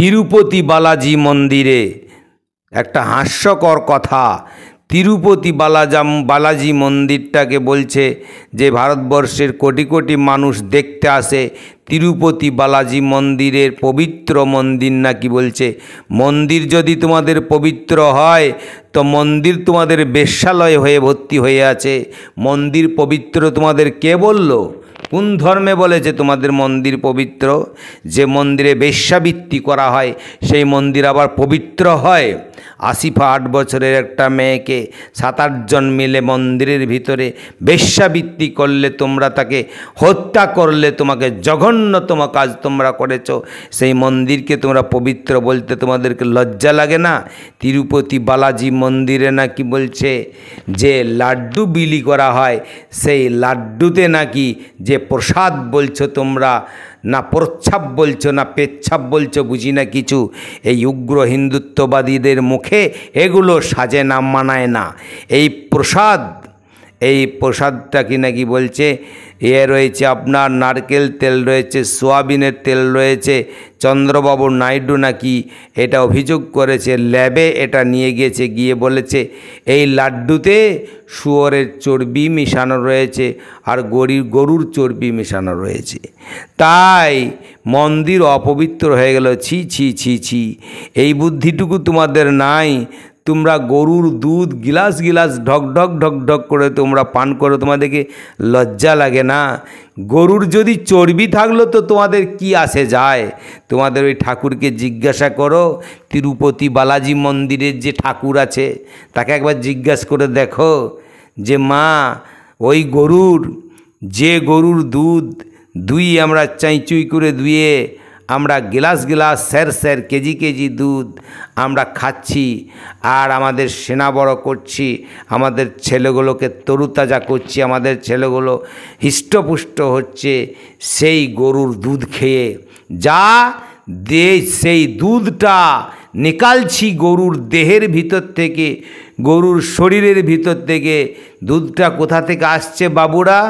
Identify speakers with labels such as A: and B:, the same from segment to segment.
A: তিরুপতি বালাজি মন্দিরে একটা হাস্যকর কথা। তিরুপতি বালাজি মন্দিরটাকে বলছে যে ভারতবর্ষের কোটি কোটি মানুষ দেখতে আসে। তিরুপতি বালাজি মন্দিরের পবিত্র মন্দির নাকি বলছে। মন্দির যদি তোমাদের পবিত্র হয় তো মন্দির তোমাদের বেশ্যালয় হয়ে ভর্তি হয়ে আছে। মন্দির পবিত্র তোমাদের কে বলল? কোন ধর্মে বলেছে তোমাদের মন্দির পবিত্র? যে মন্দিরে বেশ্যাবৃত্তি করা হয় সেই মন্দির আবার পবিত্র হয়? আসিফা 8 বছরের একটা মেয়েকে 7-8 জন মিলে মন্দিরের ভিতরে বেশ্যাবৃত্তি করলে, তোমরা তাকে হত্যা করলে, তোমাকে জঘন্যতম কাজ তোমরা করেছো, সেই মন্দিরকে তোমরা পবিত্র বলতে তোমাদেরকে লজ্জা লাগে না? তিরুপতি বালাজি মন্দিরে নাকি বলছে যে লাড্ডু বিলি করা হয়, সেই লাড্ডুতে নাকি যে প্রসাদ বলছো তোমরা, না প্রচ্ছাপ বলছো না পেচ্ছাপ বলছো বুঝি না কিছু, এই উগ্র হিন্দুত্ববাদীদের মুখে এগুলো সাজে না, মানায় না। এই প্রসাদটা কি নাকি বলছে রয়েছে আপনার নারকেল তেল রয়েছে, সোয়াবিনের তেল রয়েছে। চন্দ্রবাবু নাইডু নাকি এটা অভিযোগ করেছে, ল্যাবে এটা নিয়ে গিয়েছে, গিয়ে বলেছে এই লাড্ডুতে শুয়োরের চর্বি মিশানো রয়েছে আর গরুর চর্বি মিশানো রয়েছে, তাই মন্দির অপবিত্র হয়ে গেল। ছি ছি ছি ছি, এই বুদ্ধিটুকু তোমাদের নাই। তোমরা গরুর দুধ গিলাস গিলাস ঢক ঢক ঢক ঢক করে তোমরা পান করো, তোমাদেরকে লজ্জা লাগে না? গরুর যদি চর্বি থাকলো তো তোমাদের কি আসে যায়? তোমাদের ওই ঠাকুরকে জিজ্ঞাসা করো, তিরুপতি বালাজি মন্দিরের যে ঠাকুর আছে তাকে একবার জিজ্ঞাসা করে দেখো যে মা, ওই গরুর দুধ দুইয়ে আমরা চাইচুই করে ধুয়ে আমরা glass glass sir KG KG দুধ আমরা খাচ্ছি, আর আমাদের সেনা বড় করছি, আমাদের ছেলেগুলোকে তরুতাজা করছি, আমাদের ছেলেগুলো হৃষ্টপুষ্ট হচ্ছে সেই গরুর দুধ খেয়ে। যা দে সেই দুধটা নিকালছি গরুর দেহের ভিতর থেকে, গরুর শরীরের ভিতর থেকে। দুধটা কোথা থেকে আসছে বাবুরা?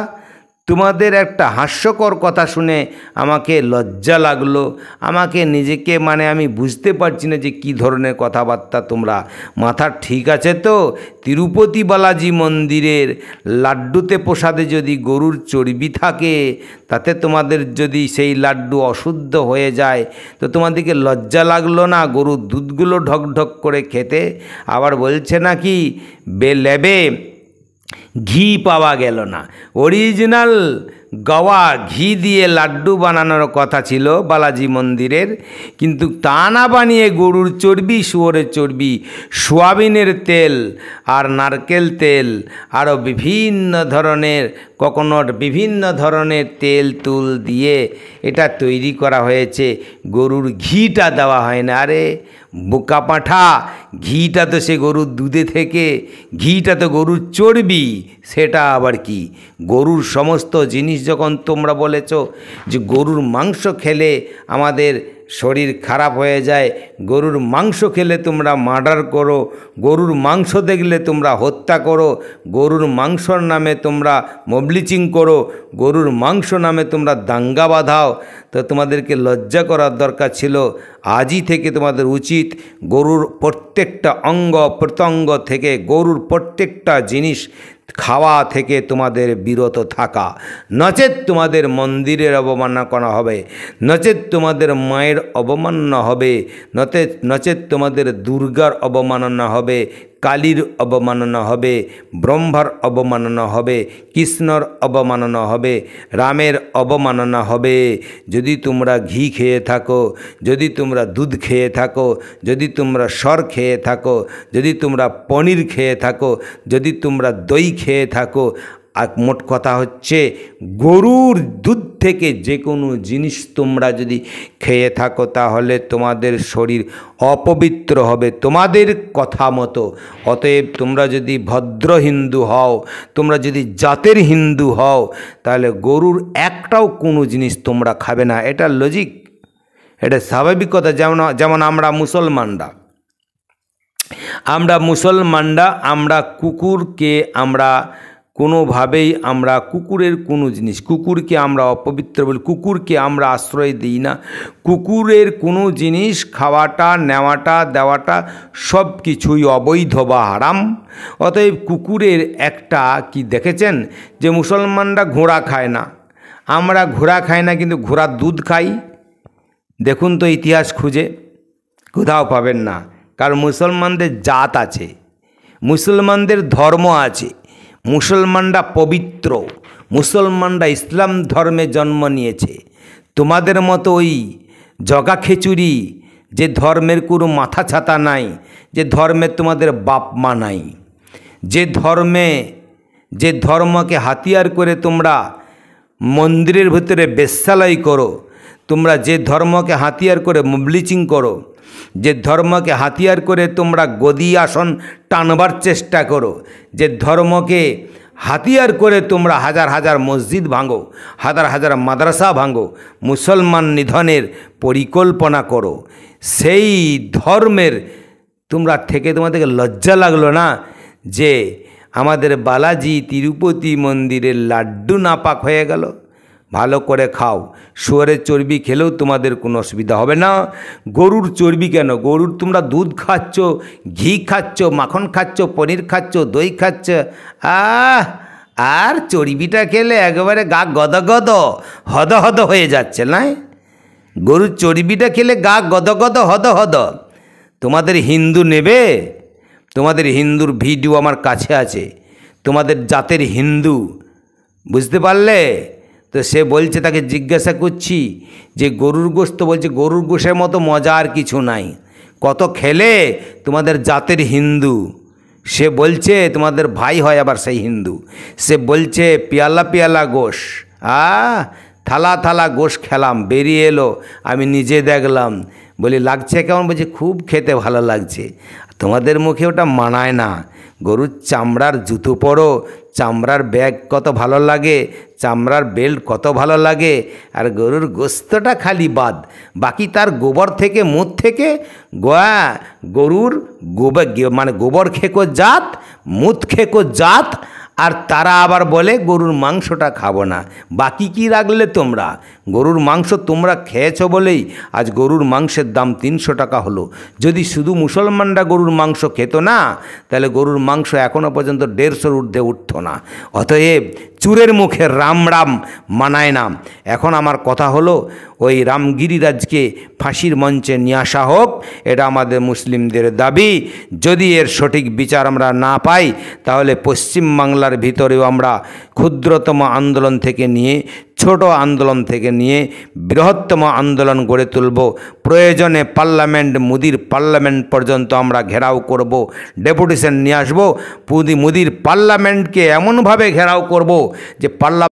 A: তোমাদের একটা হাস্যকর কথা শুনে আমাকে লজ্জা লাগলো। আমাকে নিজেকে আমি বুঝতে পারছি না যে কী ধরনের কথাবার্তা তোমরা। মাথা ঠিক আছে তো? তিরুপতি বালাজি মন্দিরের লাড্ডুতে প্রসাদে যদি গরুর চর্বি থাকে, তাতে তোমাদের যদি সেই লাড্ডু অশুদ্ধ হয়ে যায় তো তোমাদেরকে লজ্জা লাগলো না গরুর দুধগুলো ঢকঢক করে খেতে? আবার বলছে নাকি ল্যাবে ঘি পাওয়া গেল না, অরিজিনাল গাওয়া ঘি দিয়ে লাড্ডু বানানোর কথা ছিল বালাজি মন্দিরের, কিন্তু তা না বানিয়ে গরুর চর্বি, শুয়োরের চর্বি, সোয়াবিনের তেল আর নারকেল তেল আরও বিভিন্ন ধরনের কোকোনাট, বিভিন্ন ধরনের তেল তুল দিয়ে এটা তৈরি করা হয়েছে। গরুর ঘিটা দেওয়া হয় না। আরে বোকা পাঁঠা, ঘিটা তো সে গরুর দুধে থেকে, ঘিটা তো গরুর চর্বি, সেটা আবার কি? গরুর সমস্ত জিনিস যখন তোমরা বলেছ যে গরুর মাংস খেলে আমাদের শরীর খারাপ হয়ে যায়, গরুর মাংস খেলে তোমরা মার্ডার করো, গরুর মাংস দেখলে তোমরা হত্যা করো, গরুর মাংসর নামে তোমরা মবলিচিং করো, গরুর মাংস নামে তোমরা দাঙ্গা বাঁধাও, তো তোমাদেরকে লজ্জা করার দরকার ছিল। আজই থেকে তোমাদের উচিত গরুর প্রত্যেকটা অঙ্গ প্রত্যঙ্গ থেকে, গরুর প্রত্যেকটা জিনিস খাওয়া থেকে তোমাদের বিরত থাকা, নচেত তোমাদের মন্দিরের অবমাননা করা হবে, নচেত তোমাদের মায়ের অবমাননা হবে, নচেত তোমাদের দুর্গার অবমাননা হবে, কালীর অবমাননা হবে, ব্রহ্মার অবমাননা হবে, কৃষ্ণর অবমাননা হবে, রামের অবমাননা হবে। যদি তোমরা ঘি খেয়ে থাকো, যদি তোমরা দুধ খেয়ে থাকো, যদি তোমরা সর খেয়ে থাকো, যদি তোমরা পনির খেয়ে থাকো, যদি তোমরা দই খেয়ে থাকো, আর মোট কথা হচ্ছে গরুর দুধ থেকে যে কোনো জিনিস তোমরা যদি খেয়ে থাকো তাহলে তোমাদের শরীর অপবিত্র হবে তোমাদের কথা মতো। অতএব তোমরা যদি ভদ্র হিন্দু হও, তোমরা যদি জাতের হিন্দু হও, তাহলে গরুর একটাও কোনো জিনিস তোমরা খাবে না। এটা লজিক, এটা স্বাভাবিক কথা। যেমন আমরা মুসলমানরা আমরা কুকুরকে আমরা কোনোভাবেই আমরা কুকুরের কোনো জিনিস, কুকুরকে আমরা অপবিত্র বলি, কুকুরকে আমরা আশ্রয় দিই না। কুকুরের কোনো জিনিস খাওয়াটা, নেওয়াটা, দেওয়াটা সব কিছুই অবৈধ বা হারাম। অতএব কুকুরের একটা কি দেখেছেন যে মুসলমানরা ঘোড়া খায় না, আমরা ঘোড়া খাই না কিন্তু ঘোড়ার দুধ খাই। দেখুন তো ইতিহাস খুঁজে, কোথাও পাবেন না। কারণ মুসলমানদের জাত আছে, মুসলমানদের ধর্ম আছে, মুসলমানরা পবিত্র, মুসলমানরা ইসলাম ধর্মে জন্ম নিয়েছে। তোমাদের মতো ওই জগা খিচুড়ি যে ধর্মের কোনো মাথা ছাতা নাই, যে ধর্মে তোমাদের বাপ মা নাই, যে ধর্মকে হাতিয়ার করে তোমরা মন্দিরের ভিতরে বেশ্যালয় করো, তোমরা যে ধর্মকে হাতিয়ার করে ব্লিচিং করো, যে ধর্মকে হাতিয়ার করে তোমরা গদি আসন টানবার চেষ্টা করো, যে ধর্মকে হাতিয়ার করে তোমরা হাজার হাজার মসজিদ ভাঙো, হাজার হাজার মাদ্রাসা ভাঙো, মুসলমান নিধনের পরিকল্পনা করো, সেই ধর্মের তোমরা থেকে তোমাদেরকে লজ্জা লাগলো না যে আমাদের বালাজি তিরুপতি মন্দিরের লাড্ডু নাপাক হয়ে গেল? ভালো করে খাও, শুয়োরের চর্বি খেলেও তোমাদের কোনো অসুবিধা হবে না। গরুর চর্বি কেন? গরুর তোমরা দুধ খাচ্ছ, ঘি খাচ্ছ, মাখন খাচ্ছ, পনির খাচ্ছ, দই খাচ্ছ, আর চর্বিটা খেলে একেবারে গা গদগদ হদ হদ হয়ে যাচ্ছে না? গরুর চর্বিটা খেলে গা গদগদ হদ হদ। তোমাদের হিন্দু নেবে? তোমাদের হিন্দুর ভিডিও আমার কাছে আছে, তোমাদের জাতের হিন্দু, বুঝতে পারলে? তো সে বলছে, তাকে জিজ্ঞাসা করছি যে গরুর গোশত, বলছে গরুর গোশের মতো মজা আর কিছু নাই, কত খেলে তোমাদের জাতের হিন্দু। সে বলছে তোমাদের ভাই হয় আবার সেই হিন্দু, সে বলছে পেয়ালা পেয়ালা গোশ, থালা থালা গোশ খেলাম, বেরিয়ে এলো, আমি নিজে দেখলাম। বলি লাগছে কেমন? বলছে খুব খেতে ভালো লাগছে। তোমাদের মুখে ওটা মানায় না। গরুর চামড়ার জুতো পরো, চামড়ার ব্যাগ কত ভালো লাগে, চামড়ার বেল্ট কত ভালো লাগে, আর গরুর গোস্তটা খালি বাদ, বাকি তার গোবর থেকে, মুখ থেকে গরুর গোবর, মানে গোবর খেকো জাত, মুখ খেকো জাত, আর তারা আবার বলে গরুর মাংসটা খাবো না। বাকি কি রাখলে তোমরা? গরুর মাংস তোমরা খেয়েছো বলেই আজ গরুর মাংসের দাম 300 টাকা হলো। যদি শুধু মুসলমানরা গরুর মাংস খেত না, তাহলে গরুর মাংস এখনও পর্যন্ত 150-র ঊর্ধ্বে উঠত না। অতএব চুরের মুখে রাম রাম মানায় না। এখন আমার কথা হলো, ওই রামগিরিরাজকে ফাঁসির মঞ্চে নিয়ে আসা হোক, এটা আমাদের মুসলিমদের দাবি। যদি এর সঠিক বিচার আমরা না পাই, তাহলে পশ্চিমবাংলার ভিতরেও আমরা ক্ষুদ্রতম আন্দোলন থেকে নিয়ে, ছোট আন্দোলন থেকে নিয়ে বৃহত্তম আন্দোলন গড়ে তুলব। প্রয়োজনে পার্লামেন্ট, মোদির পার্লামেন্ট পর্যন্ত আমরা ঘেরাও করব, ডেপুটেশন নিয়ে আসবো। মোদির পার্লামেন্টকে এমনভাবে ঘেরাও করব যে